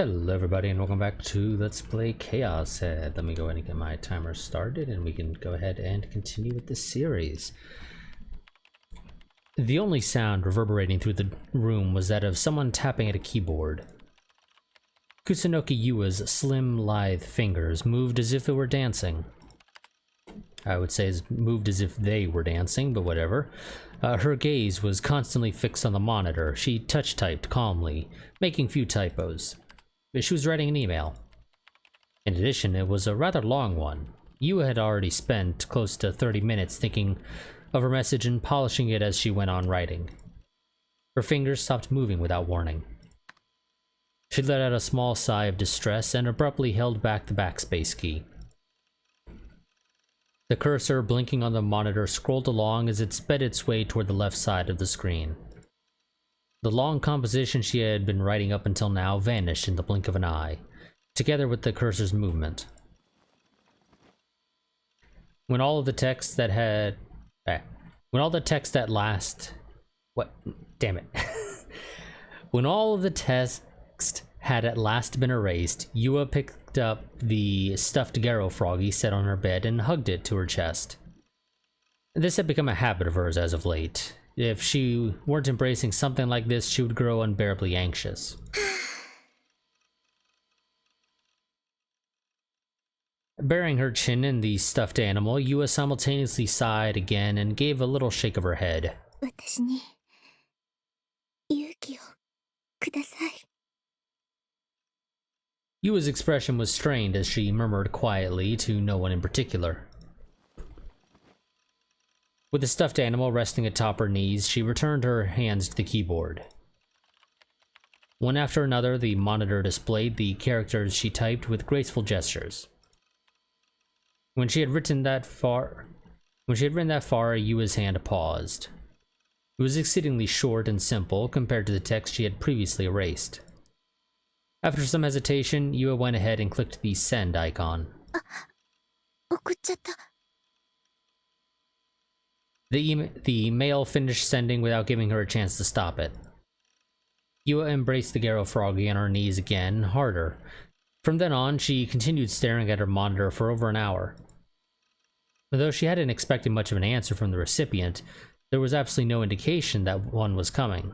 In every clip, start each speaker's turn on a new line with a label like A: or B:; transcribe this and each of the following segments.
A: Hello everybody and welcome back to Let's Play ChäoS. Let me go ahead and get my timer started and we can go ahead and continue with this series. The only sound reverberating through the room was that of someone tapping at a keyboard. Kusunoki Yua's slim, lithe fingers moved as if it were dancing. I would say moved as if they were dancing, but whatever. Her gaze was constantly fixed on the monitor. She touch-typed calmly, making few typos. She was writing an email. In addition, it was a rather long one. Yua had already spent close to 30 minutes thinking of her message and polishing it as she went on writing. Her fingers stopped moving without warning. She let out a small sigh of distress and abruptly held back the backspace key. The cursor blinking on the monitor scrolled along as it sped its way toward the left side of the screen. The long composition she had been writing up until now vanished in the blink of an eye, together with the cursor's movement. When all the text that When all of the text had at last been erased, Yua picked up the stuffed Garo froggy set on her bed and hugged it to her chest. This had become a habit of hers as of late. If she weren't embracing something like this, she would grow unbearably anxious. Burying her chin in the stuffed animal, Yua simultaneously sighed again and gave a little shake of her head. Yua's expression was strained as she murmured quietly to no one in particular. With the stuffed animal resting atop her knees, she returned her hands to the keyboard. One after another, the monitor displayed the characters she typed with graceful gestures. When she had written that far, Yua's hand paused. It was exceedingly short and simple compared to the text she had previously erased. After some hesitation, Yua went ahead and clicked the send icon. The mail finished sending without giving her a chance to stop it. Yua embraced the Garo froggy on her knees again, harder. From then on, she continued staring at her monitor for over an hour. Though she hadn't expected much of an answer from the recipient, there was absolutely no indication that one was coming.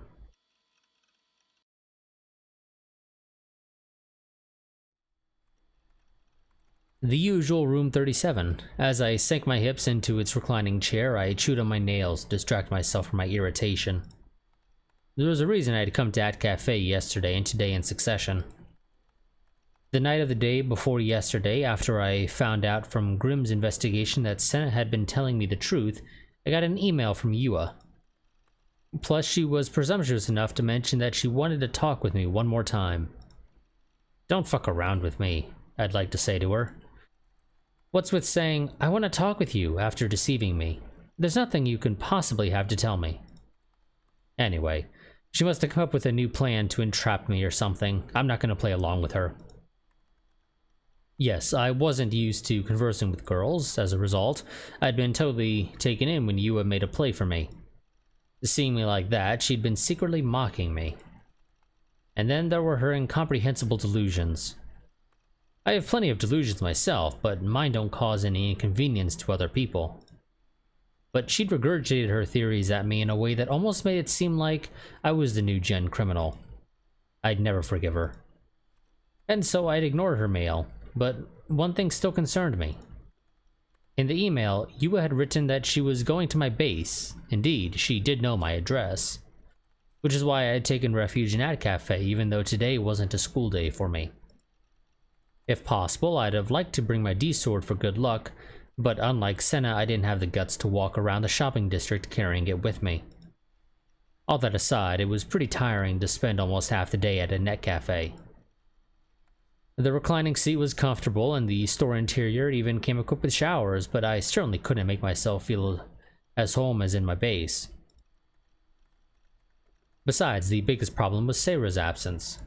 A: The usual room 37. As I sank my hips into its reclining chair, I chewed on my nails to distract myself from my irritation. There was a reason I had come to At Cafe yesterday and today in succession. The night of the day before yesterday, after I found out from Grimm's investigation that Senna had been telling me the truth, I got an email from Yua. Plus, she was presumptuous enough to mention that she wanted to talk with me one more time. Don't fuck around with me, I'd like to say to her. What's with saying, I want to talk with you, after deceiving me? There's nothing you can possibly have to tell me. Anyway, she must have come up with a new plan to entrap me or something. I'm not going to play along with her. Yes, I wasn't used to conversing with girls. As a result, I'd been totally taken in when Yua made a play for me. Seeing me like that, she'd been secretly mocking me. And then there were her incomprehensible delusions. I have plenty of delusions myself, but mine don't cause any inconvenience to other people. But she'd regurgitated her theories at me in a way that almost made it seem like I was the new gen criminal. I'd never forgive her. And so I'd ignored her mail, but one thing still concerned me. In the email, Yua had written that she was going to my base. Indeed, she did know my address. Which is why I had taken refuge in At Cafe, even though today wasn't a school day for me. If possible, I'd have liked to bring my D-sword for good luck, but unlike Senna, I didn't have the guts to walk around the shopping district carrying it with me. All that aside, it was pretty tiring to spend almost half the day at a net cafe. The reclining seat was comfortable, and the store interior even came equipped with showers, but I certainly couldn't make myself feel as home as in my base. Besides, the biggest problem was Seira's absence.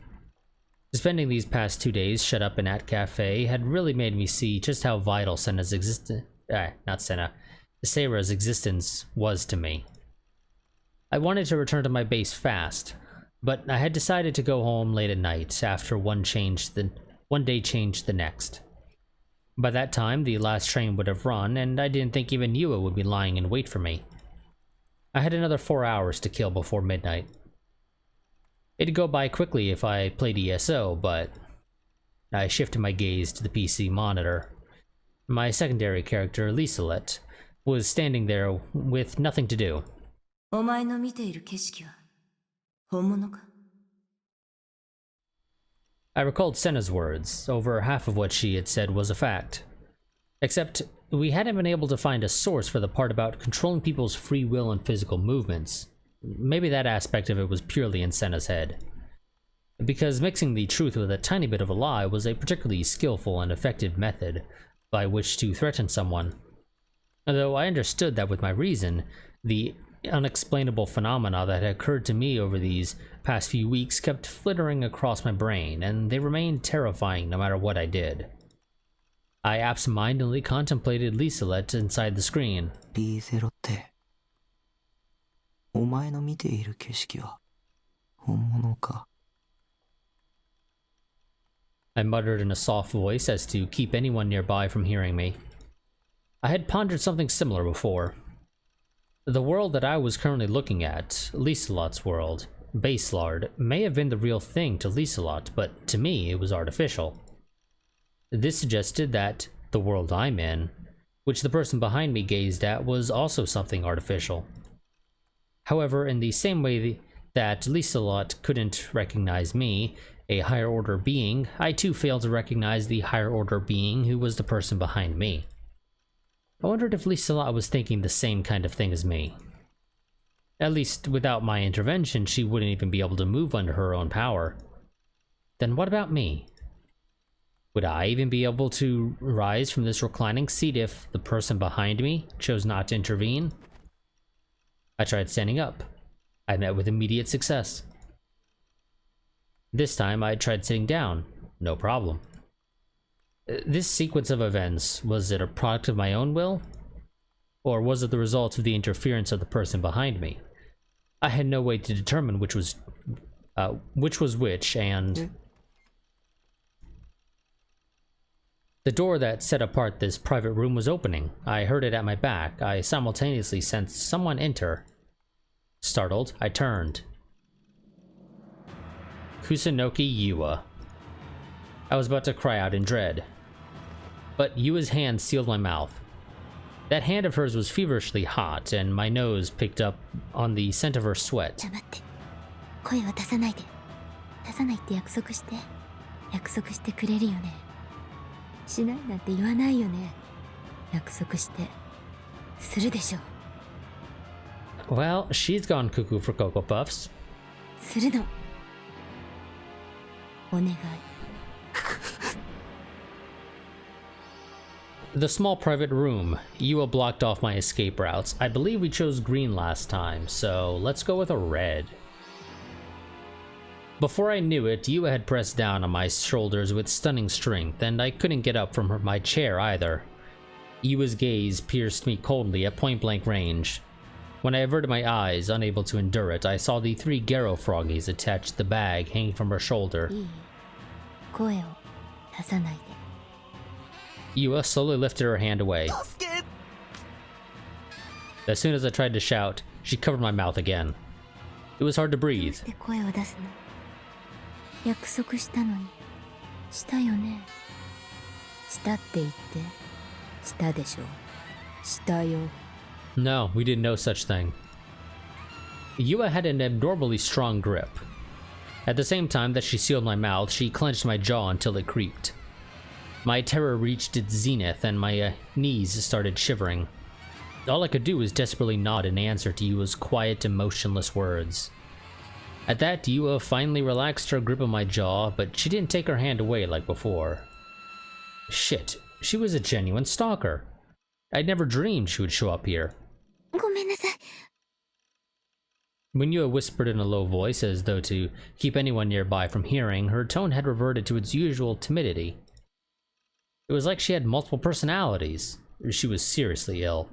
A: Spending these past 2 days shut up in At Cafe had really made me see just how vital Seira's existence was to me. I wanted to return to my base fast. But I had decided to go home late at night after one day changed the next. By that time, the last train would have run, and I didn't think even Yua would be lying in wait for me. I had another 4 hours to kill before midnight. It'd go by quickly if I played ESO, but I shifted my gaze to the PC monitor. My secondary character, Liselet, was standing there with nothing to do. I recalled Senna's words. Over half of what she had said was a fact. Except, we hadn't been able to find a source for the part about controlling people's free will and physical movements. Maybe that aspect of it was purely in Senna's head. Because mixing the truth with a tiny bit of a lie was a particularly skillful and effective method by which to threaten someone. Though I understood that with my reason, the unexplainable phenomena that had occurred to me over these past few weeks kept flittering across my brain, and they remained terrifying no matter what I did. I absentmindedly contemplated Liselet inside the screen. I muttered in a soft voice as to keep anyone nearby from hearing me. I had pondered something similar before. The world that I was currently looking at, Liselot's world, Baselard, may have been the real thing to Liselot, but to me it was artificial. This suggested that the world I'm in, which the person behind me gazed at, was also something artificial. However, in the same way that Liselot couldn't recognize me, a higher order being, I too failed to recognize the higher order being who was the person behind me. I wondered if Liselot was thinking the same kind of thing as me. At least, without my intervention, she wouldn't even be able to move under her own power. Then what about me? Would I even be able to rise from this reclining seat if the person behind me chose not to intervene? I tried standing up. I met with immediate success. This time I tried sitting down. No problem. This sequence of events, was it a product of my own will? Or was it the result of the interference of the person behind me? I had no way to determine which was which, and the door that set apart this private room was opening. I heard it at my back. I simultaneously sensed someone enter. Startled, I turned. Kusunoki Yua. I was about to cry out in dread. But Yua's hand sealed my mouth. That hand of hers was feverishly hot, and my nose picked up on the scent of her sweat. Well, she's gone cuckoo for Cocoa Puffs. The small private room. Yua blocked off my escape routes. I believe we chose green last time, so let's go with a red. Before I knew it, Yua had pressed down on my shoulders with stunning strength, and I couldn't get up from my chair either. Yua's gaze pierced me coldly at point-blank range. When I averted my eyes, unable to endure it, I saw the 3 Garo froggies attached to the bag hanging from her shoulder. Yua slowly lifted her hand away. As soon as I tried to shout, she covered my mouth again. It was hard to breathe. No, we did no such thing. Yua had an abnormally strong grip. At the same time that she sealed my mouth, she clenched my jaw until it creaked. My terror reached its zenith, and my knees started shivering. All I could do was desperately nod in answer to Yua's quiet, emotionless words. At that, Yua finally relaxed her grip on my jaw, but she didn't take her hand away like before. Shit, she was a genuine stalker. I'd never dreamed she would show up here. When Yua whispered in a low voice, as though to keep anyone nearby from hearing, her tone had reverted to its usual timidity. It was like she had multiple personalities. She was seriously ill.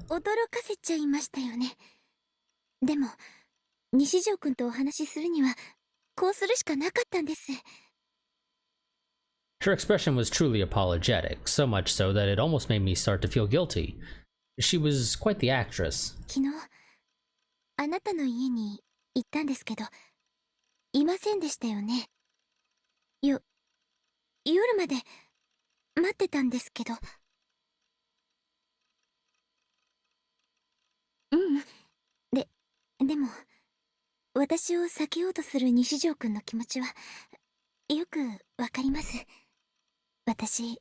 B: こうするしかなかったんです。
A: Her expression was truly apologetic, so much so that it almost made me start to feel guilty. She was quite the actress.
B: 昨日、あなたの家に行ったんですけど、いませんでしたよね。夜まで待ってたんですけど。うん。でも、私を避けようとする西条くんの気持ちは、よくわかります。私、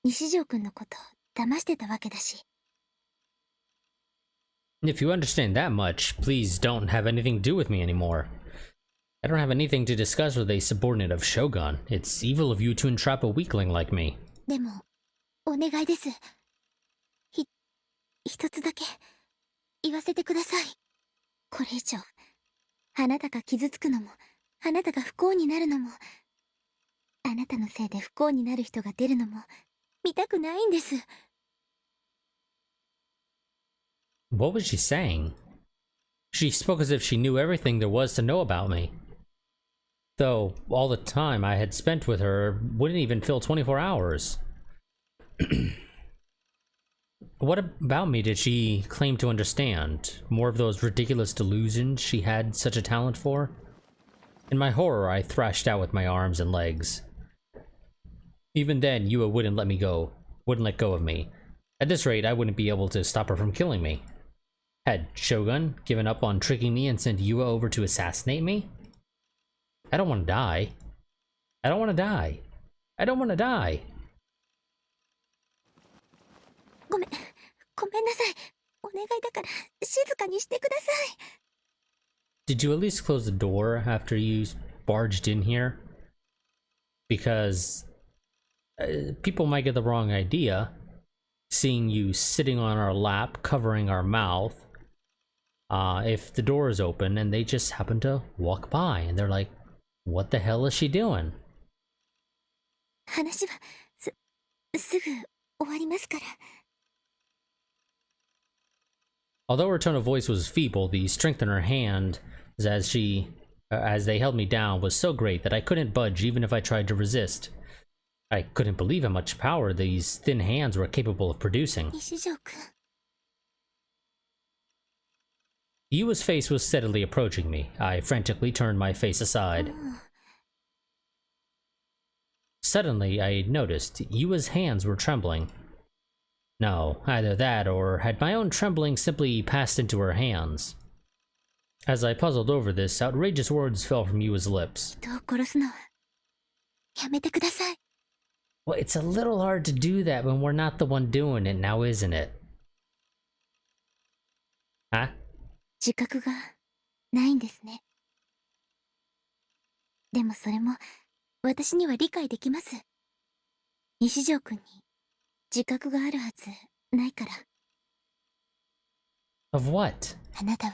B: 西条くんのこと騙してたわけだし。
A: If you understand that much, please don't have anything to do with me anymore. I don't have anything to discuss with a subordinate of Shogun. It's evil of you to entrap a weakling like me.
B: でも、お願いです。一つだけ、言わせてください。これ以上、あなたが傷つくのも、あなたが不幸になるのも、あなたのせいで不幸になる人が出るのも、見たくないんです。
A: What was she saying? She spoke as if she knew everything there was to know about me. Though all the time I had spent with her wouldn't even fill 24 hours. What about me did she claim to understand? More of those ridiculous delusions she had such a talent for? In my horror, I thrashed out with my arms and legs. Even then, Yua wouldn't let go of me. At this rate, I wouldn't be able to stop her from killing me. Had Shogun given up on tricking me and sent Yua over to assassinate me? I don't want to die. I don't want to die. I don't want to die.
B: ごめんなさい。お願いだから静かにしてください。
A: Did you at least close the door after you barged in here? Because people might get the wrong idea, seeing you sitting on our lap, covering our mouth. If the door is open and they just happen to walk by and they're like, what the hell is she doing?
B: 話はすぐ終わりますから。
A: Although her tone of voice was feeble, the strength in her hand as they held me down was so great that I couldn't budge even if I tried to resist. I couldn't believe how much power these thin hands were capable of producing.
B: 西条くん。
A: Yua's face was steadily approaching me. I frantically turned my face aside. Suddenly, I noticed Yua's hands were trembling. No, either that or had my own trembling simply passed into her hands. As I puzzled over this, outrageous words fell from Yua's lips.
B: 人を殺すのはやめてください。
A: Well, it's a little hard to do that when we're not the one doing it now, isn't it? Huh?
B: 自覚がないんですね。でもそれも私には理解できます。西条くんに自覚があるはずないから。
A: Of what?
B: あなたは。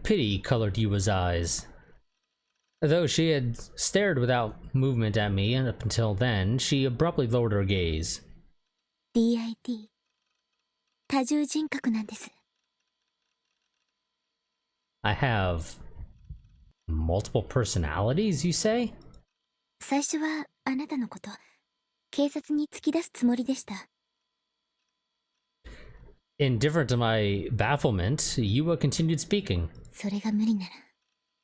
A: Pity colored Yua's eyes. Though she had stared without movement at me and up until then, she abruptly lowered her gaze.
B: DID 多重人格なんです。
A: I have multiple personalities, you say?
B: 最初はあなたのこと警察に突き出すつもりでした。
A: Indifferent to my bafflement, Yua continued speaking.
B: それが無理なら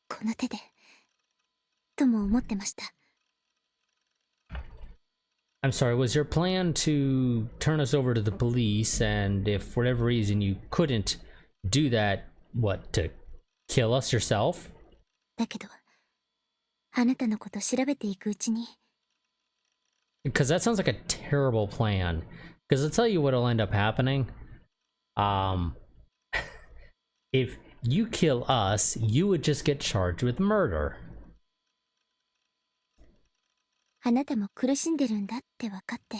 B: この手でとも思ってました。
A: I'm sorry, was your plan to turn us over to the police, and if for whatever reason you couldn't do that, what, to kill us yourself?
B: だけどあなたのこと調べていくうちに。
A: Because that sounds like a terrible plan. Because I'll tell you what'll end up happening. If you kill us, you would just get charged with murder.
B: あなたも苦しんでるんだって分かって。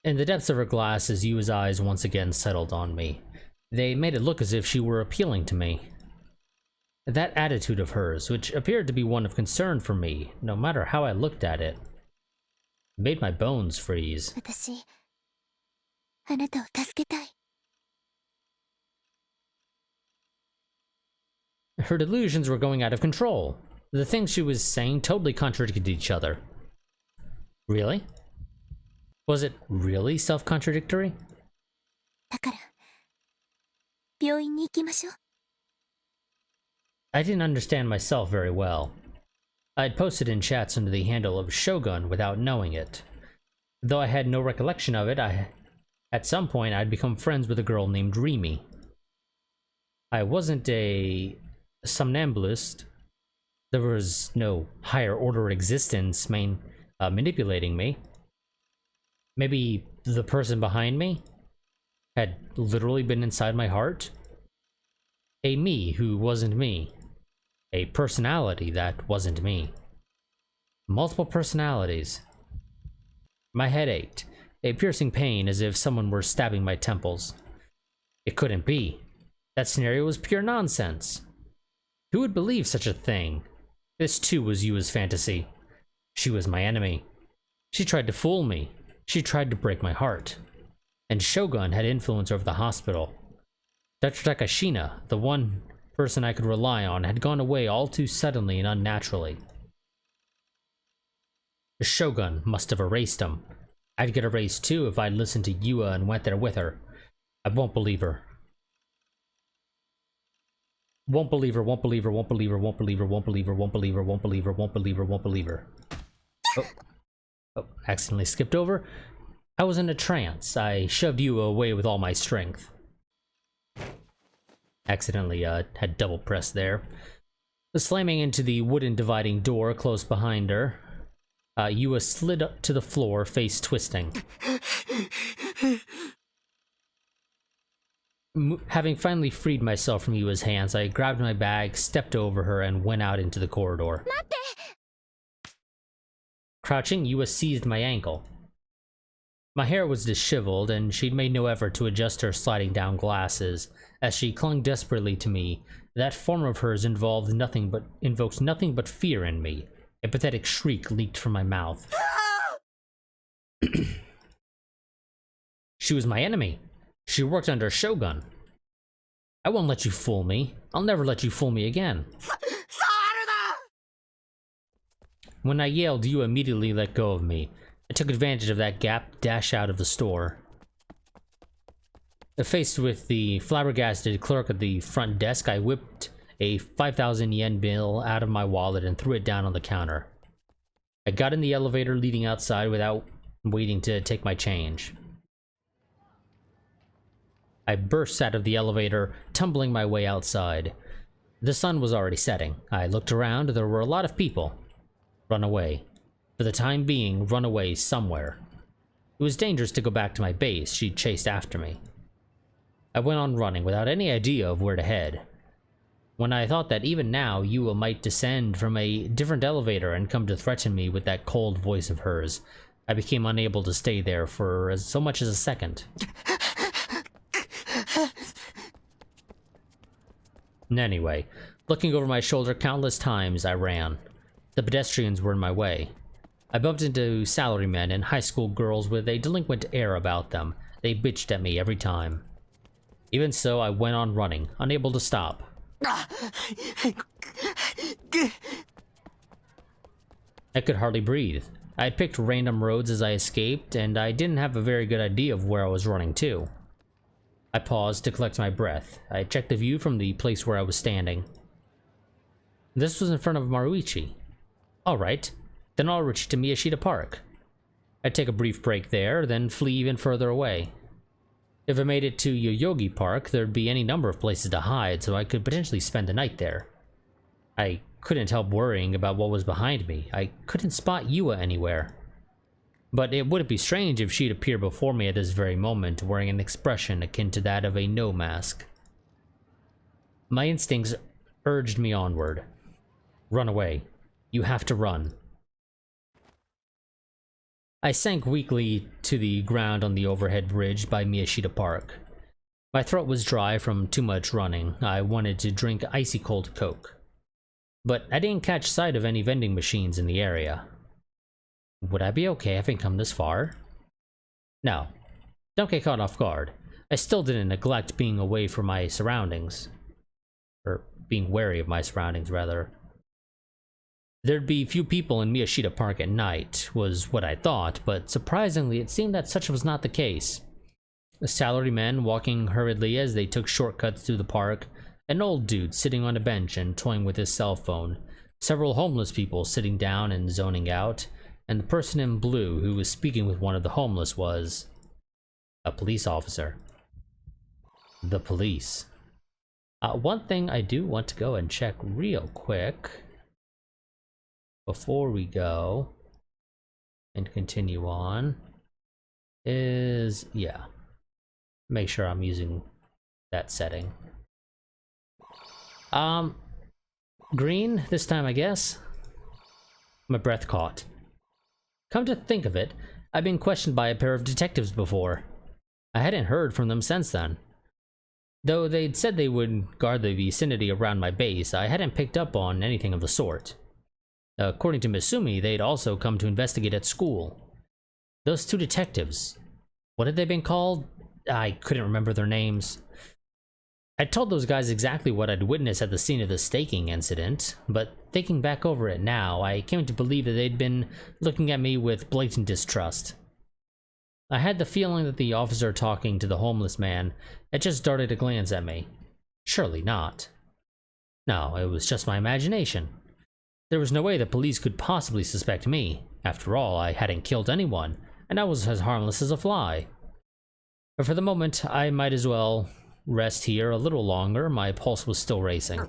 A: In the depths of her glasses, Yua's eyes once again settled on me. They made it look as if she were appealing to me. That attitude of hers, which appeared to be one of concern for me, no matter how I looked at it, made my bones freeze.
B: 私あなたを助けたい。
A: Her delusions were going out of control. The things she was saying totally contradicted each other. Really? Was it really self-contradictory?
B: だから、病院に行きましょう。
A: I didn't understand myself very well. I'd posted in chats under the handle of Shogun without knowing it. Though I had no recollection of it, at some point I'd become friends with a girl named Rimi. I wasn't a somnambulist. There was no higher order existence manipulating me. Maybe the person behind me had literally been inside my heart? A me who wasn't me. A personality that wasn't me. Multiple personalities. My head ached, a piercing pain as if someone were stabbing my temples. It couldn't be. That scenario was pure nonsense. Who would believe such a thing? This too was Yua's fantasy. She was my enemy. She tried to fool me. She tried to break my heart. And Shogun had influence over the hospital. Dr. Takashina, the one person I could rely on, had gone away all too suddenly and unnaturally. The Shogun must have erased him. I'd get erased too if I'd listened to Yua and went there with her. I won't believe her. Won't believe her, won't believe her, won't believe her, won't believe her, won't believe her, won't believe her, won't believe her, won't believe her, won't believe her. Oh, accidentally skipped over. I was in a trance. I shoved Yua away with all my strength. Accidentally had double pressed there. Slamming into the wooden dividing door close behind her, Yua slid up to the floor, face twisting. Having finally freed myself from Yua's hands, I grabbed my bag, stepped over her, and went out into the corridor. Crouching, Yua seized my ankle. My hair was disheveled, and she'd made no effort to adjust her sliding down glasses. As she clung desperately to me, that form of hers invoked nothing but fear in me. A pathetic shriek leaked from my mouth. She was my enemy. She worked under Shogun. I won't let you fool me. I'll never let you fool me again. When I yelled, you immediately let go of me. I took advantage of that gap, dashed out of the store. Faced with the flabbergasted clerk at the front desk, I whipped a 5,000 yen bill out of my wallet and threw it down on the counter. I got in the elevator leading outside without waiting to take my change. I burst out of the elevator, tumbling my way outside. The sun was already setting. I looked around. There were a lot of people. Run away. For the time being, run away somewhere. It was dangerous to go back to my base. She chased after me. I went on running without any idea of where to head. When I thought that even now Yua might descend from a different elevator and come to threaten me with that cold voice of hers, I became unable to stay there for so much as a second. Anyway, looking over my shoulder countless times, I ran. The pedestrians were in my way. I bumped into salarymen and high school girls with a delinquent air about them. They bitched at me every time. Even so, I went on running, unable to stop. I could hardly breathe. I had picked random roads as I escaped, and I didn't have a very good idea of where I was running to. I paused to collect my breath. I checked the view from the place where I was standing. This was in front of Maruichi. Alright, then I'll reach to Miyashita Park. I'd take a brief break there, then flee even further away. If I made it to Yoyogi Park, there'd be any number of places to hide, so I could potentially spend the night there. I couldn't help worrying about what was behind me. I couldn't spot Yua anywhere. But it wouldn't be strange if she'd appear before me at this very moment, wearing an expression akin to that of a no mask. My instincts urged me onward. Run away. You have to run. I sank weakly to the ground on the overhead bridge by Miyashita Park. My throat was dry from too much running. I wanted to drink icy cold Coke. But I didn't catch sight of any vending machines in the area. Would I be okay having come this far? No. Don't get caught off guard. I still didn't neglect being away from my surroundings. Or being wary of my surroundings, rather. There'd be few people in Miyashita Park at night, was what I thought, but surprisingly it seemed that such was not the case. Salarymen walking hurriedly as they took shortcuts through the park, an old dude sitting on a bench and toying with his cell phone, several homeless people sitting down and zoning out, and the person in blue who was speaking with one of the homeless was a police officer. The police. One thing I do want to go and check real quick before we go and continue on is, yeah, make sure I'm using that setting. Green this time, I guess. My breath caught. Come to think of it, I've been questioned by a pair of detectives before. I hadn't heard from them since then. Though they'd said they would guard the vicinity around my base, I hadn't picked up on anything of the sort. According to Misumi, they'd also come to investigate at school. Those two detectives, what had they been called? I couldn't remember their names. I told those guys exactly what I'd witnessed at the scene of the staking incident, but thinking back over it now, I came to believe that they'd been looking at me with blatant distrust. I had the feeling that the officer talking to the homeless man had just darted a glance at me. Surely not. No, it was just my imagination. There was no way the police could possibly suspect me. After all, I hadn't killed anyone, and I was as harmless as a fly. But for the moment, I might as well rest here a little longer. My pulse was still racing.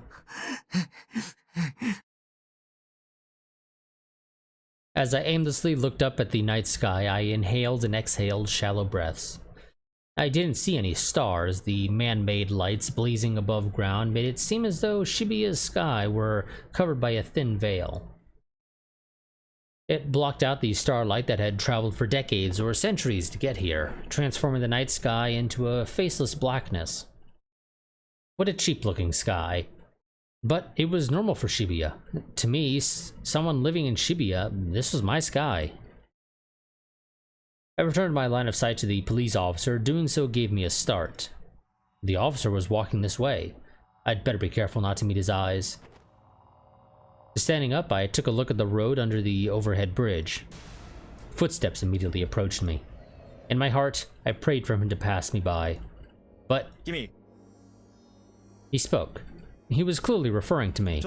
A: As I aimlessly looked up at the night sky, I inhaled and exhaled shallow breaths. I didn't see any stars. The man-made lights blazing above ground made it seem as though Shibuya's sky were covered by a thin veil. It blocked out the starlight that had traveled for decades or centuries to get here, transforming the night sky into a faceless blackness. What a cheap-looking sky. But it was normal for Shibuya. To me, someone living in Shibuya, this was my sky. I returned my line of sight to the police officer. Doing so gave me a start. The officer was walking this way. I'd better be careful not to meet his eyes. Standing up, I took a look at the road under the overhead bridge. Footsteps immediately approached me. In my heart, I prayed for him to pass me by. But he spoke. He was clearly referring to me.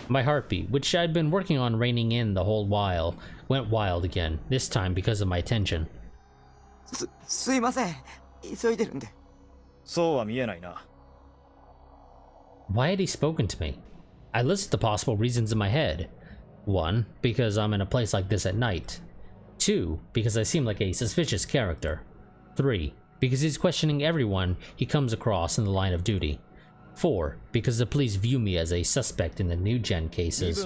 A: My heartbeat, which I'd been working on reining in the whole while, went wild again, this time because of my tension. Why had he spoken to me? I listed the possible reasons in my head. 1, because I'm in a place like this at night. 2, because I seem like a suspicious character. 3, because he's questioning everyone he comes across in the line of duty. 4, because the police view me as a suspect in the new gen cases.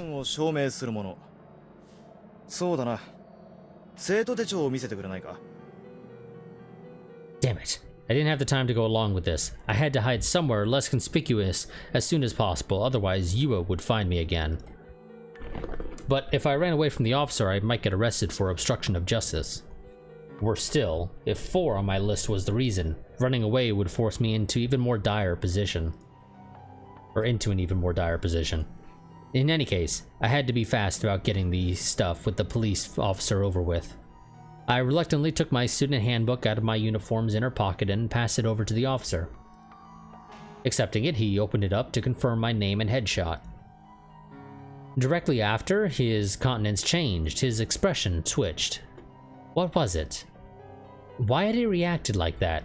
A: Damn it. I didn't have the time to go along with this. I had to hide somewhere less conspicuous as soon as possible, otherwise Yua would find me again. But if I ran away from the officer, I might get arrested for obstruction of justice. Worse still, if 4 on my list was the reason, running away would force me into an even more dire position. In any case, I had to be fast about getting the stuff with the police officer over with. I reluctantly took my student handbook out of my uniform's inner pocket and passed it over to the officer. Accepting it, he opened it up to confirm my name and headshot. Directly after, his countenance changed, his expression switched. What was it? Why had he reacted like that?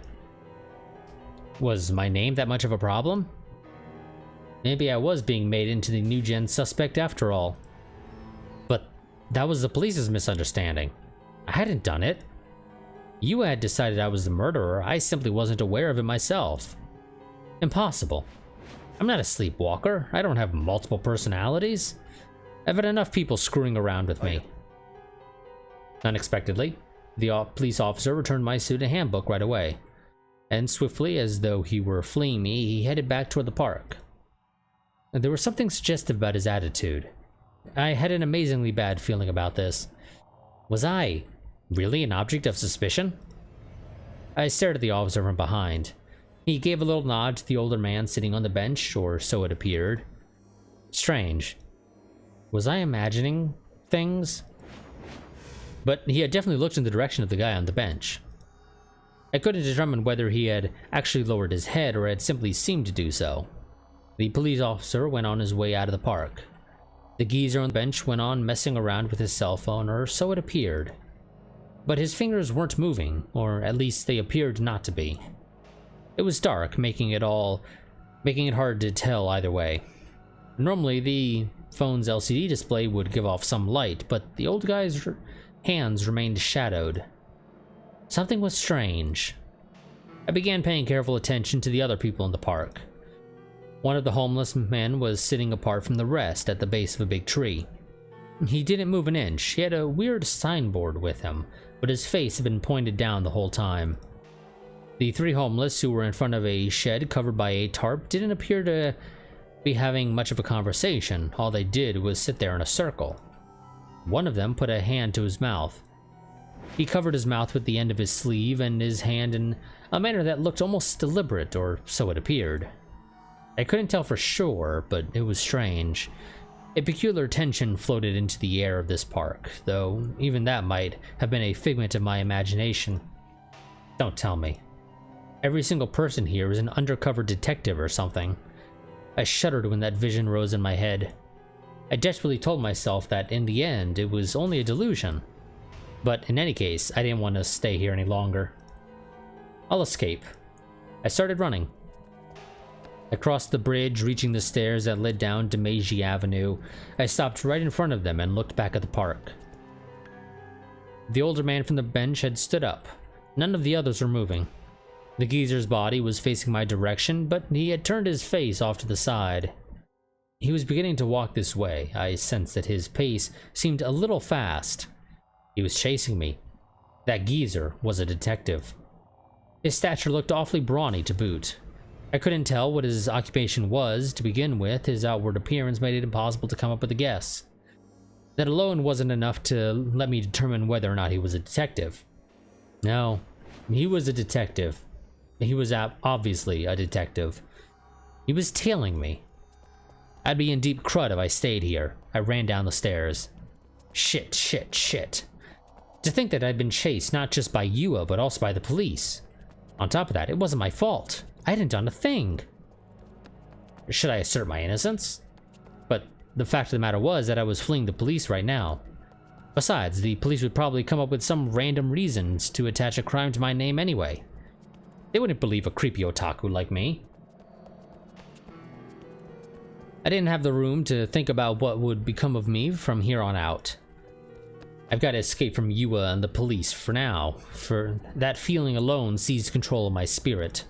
A: Was my name that much of a problem? Maybe I was being made into the new gen suspect after all. But that was the police's misunderstanding. I hadn't done it. You had decided I was the murderer. I simply wasn't aware of it myself. Impossible. I'm not a sleepwalker. I don't have multiple personalities. I've had enough people screwing around with me. Unexpectedly, the police officer returned my student handbook right away. And swiftly, as though he were fleeing me, he headed back toward the park. There was something suggestive about his attitude. I had an amazingly bad feeling about this. Was I really an object of suspicion? I stared at the officer from behind. He gave a little nod to the older man sitting on the bench, or so it appeared. Strange. Was I imagining things? But he had definitely looked in the direction of the guy on the bench. I couldn't determine whether he had actually lowered his head or had simply seemed to do so. The police officer went on his way out of the park. The geezer on the bench went on messing around with his cell phone, or so it appeared. But his fingers weren't moving, or at least they appeared not to be. It was dark, making it hard to tell either way. Normally, the phone's LCD display would give off some light, but the old guy's hands remained shadowed. Something was strange. I began paying careful attention to the other people in the park. One of the homeless men was sitting apart from the rest at the base of a big tree. He didn't move an inch. He had a weird signboard with him, but his face had been pointed down the whole time. The three homeless who were in front of a shed covered by a tarp didn't appear to be having much of a conversation. All they did was sit there in a circle. One of them put a hand to his mouth. He covered his mouth with the end of his sleeve and his hand in a manner that looked almost deliberate, or so it appeared. I couldn't tell for sure, but it was strange. A peculiar tension floated into the air of this park, though even that might have been a figment of my imagination. Don't tell me. Every single person here is an undercover detective or something. I shuddered when that vision rose in my head. I desperately told myself that in the end it was only a delusion. But in any case, I didn't want to stay here any longer. I'll escape. I started running. I crossed the bridge, reaching the stairs that led down to Meiji Avenue. I stopped right in front of them and looked back at the park. The older man from the bench had stood up. None of the others were moving. The geezer's body was facing my direction, but he had turned his face off to the side. He was beginning to walk this way. I sensed that his pace seemed a little fast. He was chasing me. That geezer was a detective. His stature looked awfully brawny to boot. I couldn't tell what his occupation was to begin with. His outward appearance made it impossible to come up with a guess. That alone wasn't enough to let me determine whether or not he was a detective. No, he was a detective. He was obviously a detective. He was tailing me. I'd be in deep crud if I stayed here. I ran down the stairs. Shit. To think that I'd been chased not just by Yua, but also by the police. On top of that, it wasn't my fault. I hadn't done a thing. Should I assert my innocence? But the fact of the matter was that I was fleeing the police right now. Besides, the police would probably come up with some random reasons to attach a crime to my name anyway. They wouldn't believe a creepy otaku like me. I didn't have the room to think about what would become of me from here on out. I've got to escape from Yua and the police for now, for that feeling alone seized control of my spirit.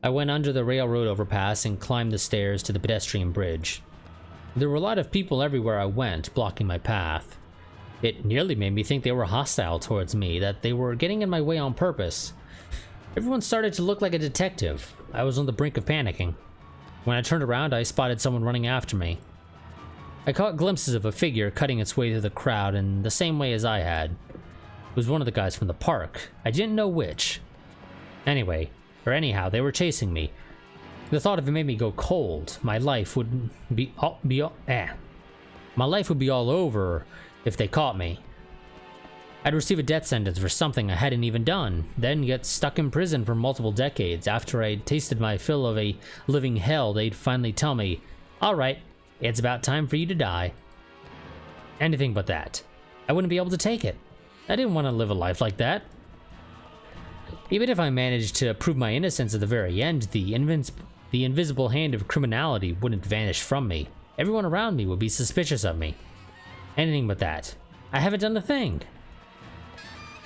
A: I went under the railroad overpass and climbed the stairs to the pedestrian bridge. There were a lot of people everywhere I went, blocking my path. It nearly made me think they were hostile towards me, that they were getting in my way on purpose. Everyone started to look like a detective. I was on the brink of panicking. When I turned around, I spotted someone running after me. I caught glimpses of a figure cutting its way through the crowd in the same way as I had. It was one of the guys from the park. I didn't know which. Anyhow, they were chasing me. The thought of it made me go cold. My life would be all over if they caught me. I'd receive a death sentence for something I hadn't even done, then get stuck in prison for multiple decades. After I'd tasted my fill of a living hell, they'd finally tell me, "Alright, it's about time for you to die." Anything but that. I wouldn't be able to take it. I didn't want to live a life like that. Even if I managed to prove my innocence at the very end, the invisible hand of criminality wouldn't vanish from me. Everyone around me would be suspicious of me. Anything but that. I haven't done a thing.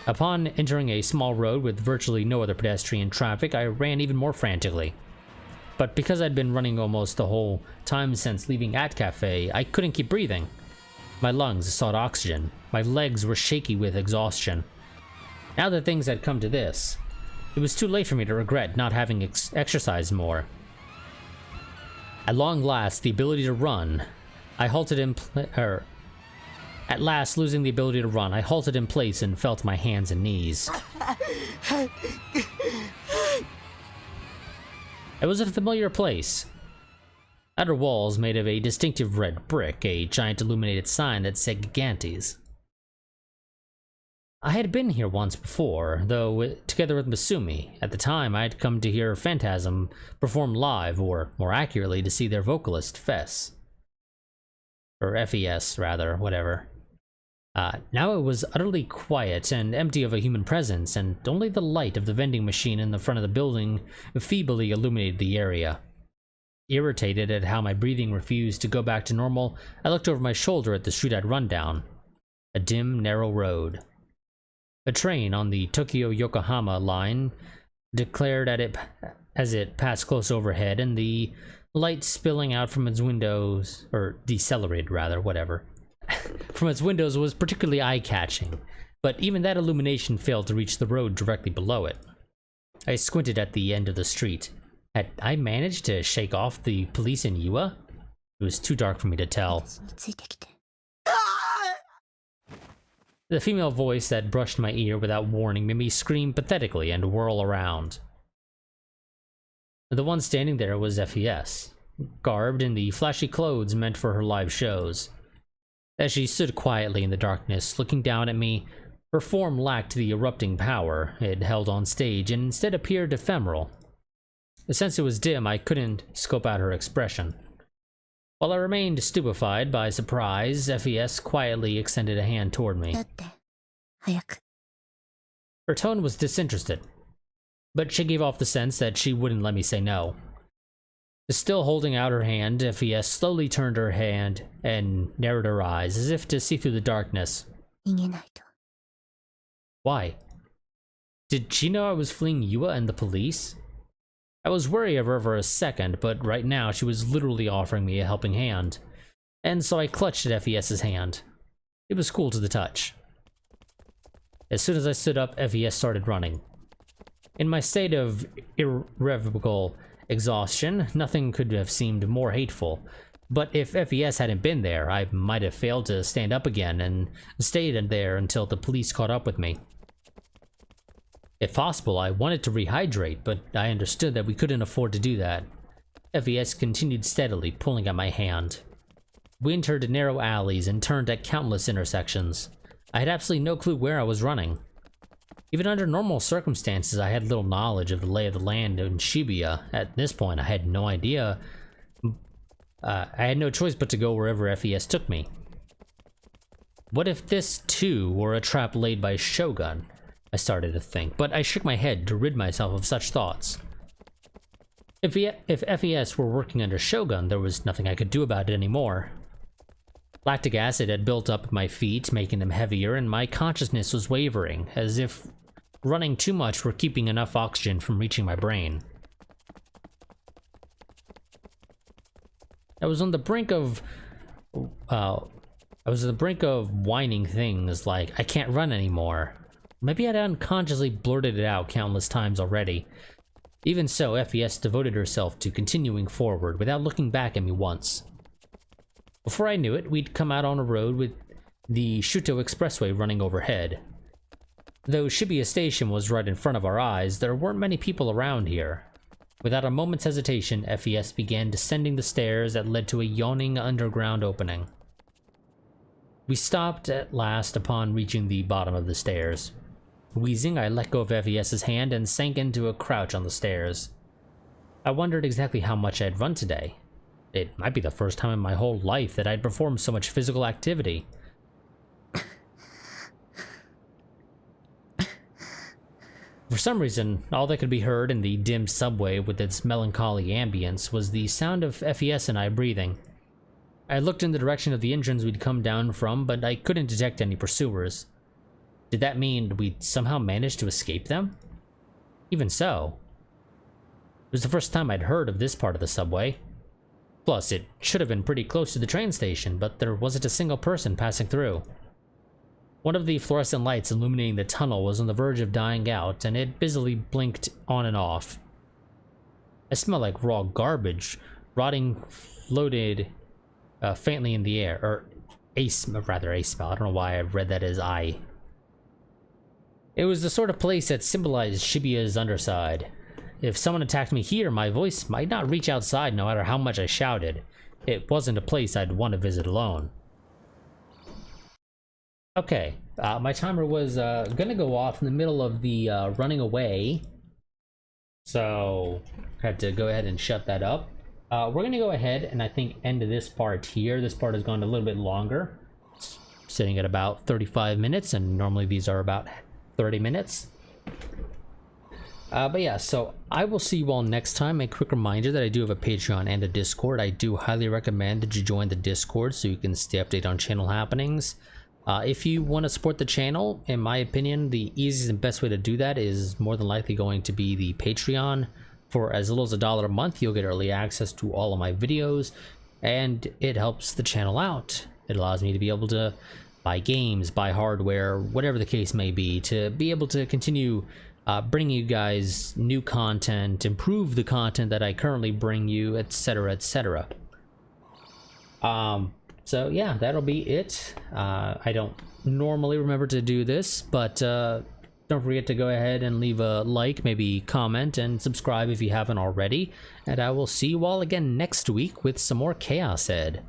A: Upon entering a small road with virtually no other pedestrian traffic, I ran even more frantically. But because I'd been running almost the whole time since leaving At Cafe, I couldn't keep breathing. My lungs sought oxygen. My legs were shaky with exhaustion. Now that things had come to this, it was too late for me to regret not having exercised more. At long last, the ability to run, I halted in At last, losing the ability to run, I halted in place and felt my hands and knees. It was a familiar place. Outer walls made of a distinctive red brick, a giant illuminated sign that said Gigantes. I had been here once before, though together with Masumi. At the time, I had come to hear Phantasm perform live, or more accurately, to see their vocalist, Fess. Or FES, rather, whatever. Now it was utterly quiet and empty of a human presence, and only the light of the vending machine in the front of the building feebly illuminated the area. Irritated at how my breathing refused to go back to normal, I looked over my shoulder at the street I'd run down. A dim, narrow road. A train on the Tokyo-Yokohama line declared at it as it passed close overhead, and the light spilling out from its windows, or decelerated rather, whatever, from its windows was particularly eye-catching, but even that illumination failed to reach the road directly below it. I squinted at the end of the street. Had I managed to shake off the police in Yua? It was too dark for me to tell. The female voice that brushed my ear without warning made me scream pathetically and whirl around. The one standing there was FES, garbed in the flashy clothes meant for her live shows. As she stood quietly in the darkness, looking down at me, her form lacked the erupting power it held on stage and instead appeared ephemeral. Since it was dim, I couldn't scope out her expression. While I remained stupefied by surprise, FES quietly extended a hand toward me. Her tone was disinterested, but she gave off the sense that she wouldn't let me say no. Still holding out her hand, FES slowly turned her hand and narrowed her eyes, as if to see through the darkness. Why? Did she know I was fleeing Yua and the police? I was wary of her for a second, but right now she was literally offering me a helping hand, and so I clutched at FES's hand. It was cool to the touch. As soon as I stood up, FES started running. In my state of irrevocable exhaustion, nothing could have seemed more hateful, but if FES hadn't been there, I might have failed to stand up again and stayed there until the police caught up with me. If possible, I wanted to rehydrate, but I understood that we couldn't afford to do that. FES continued steadily, pulling at my hand. We entered narrow alleys and turned at countless intersections. I had absolutely no clue where I was running. Even under normal circumstances, I had little knowledge of the lay of the land in Shibuya. At this point, I had no idea. I had no choice but to go wherever FES took me. What if this, too, were a trap laid by Shogun? I started to think, but I shook my head to rid myself of such thoughts. If FES were working under Shogun, there was nothing I could do about it anymore. Lactic acid had built up at my feet, making them heavier, and my consciousnness was wavering, as if running too much were keeping enough oxygen from reaching my brain. I was on the brink of whining things like, I can't run anymore. Maybe I'd unconsciously blurted it out countless times already. Even so, FES devoted herself to continuing forward without looking back at me once. Before I knew it, we'd come out on a road with the Shuto Expressway running overhead. Though Shibuya Station was right in front of our eyes, there weren't many people around here. Without a moment's hesitation, FES began descending the stairs that led to a yawning underground opening. We stopped at last upon reaching the bottom of the stairs. Wheezing, I let go of FES's hand and sank into a crouch on the stairs. I wondered exactly how much I'd run today. It might be the first time in my whole life that I'd performed so much physical activity. For some reason, all that could be heard in the dim subway with its melancholy ambience was the sound of FES and I breathing. I looked in the direction of the entrance we'd come down from, but I couldn't detect any pursuers. Did that mean we'd somehow managed to escape them? Even so, it was the first time I'd heard of this part of the subway. Plus, it should have been pretty close to the train station, but there wasn't a single person passing through. One of the fluorescent lights illuminating the tunnel was on the verge of dying out, and it busily blinked on and off. I smelled like raw garbage, rotting, floated faintly in the air, or a smell. I don't know why I read that as It was the sort of place that symbolized Shibuya's underside. if someone attacked me here, my voice might not reach outside no matter how much I shouted. It wasn't a place I'd want to visit alone. Okay, my timer was gonna go off in the middle of the running away, so I had to go ahead and shut that up. We're gonna go ahead and I think end this part here. This part has gone a little bit longer, sitting at about 35 minutes, and normally these are about 30 minutes. But yeah, so I will see you all next time. A quick reminder that I do have a Patreon and a Discord. I do highly recommend that you join the Discord so you can stay updated on channel happenings. If you want to support the channel, in my opinion, the easiest and best way to do that is more than likely going to be the Patreon. For as little as $1 a month, you'll get early access to all of my videos, and it helps the channel out. It allows me to be able to buy games, buy hardware, whatever the case may be, to be able to continue bringing you guys new content, improve the content that I currently bring you, etc., etc. So yeah, that'll be it. I don't normally remember to do this, but don't forget to go ahead and leave a like, maybe comment, and subscribe if you haven't already. And I will see you all again next week with some more ChäoS Ed.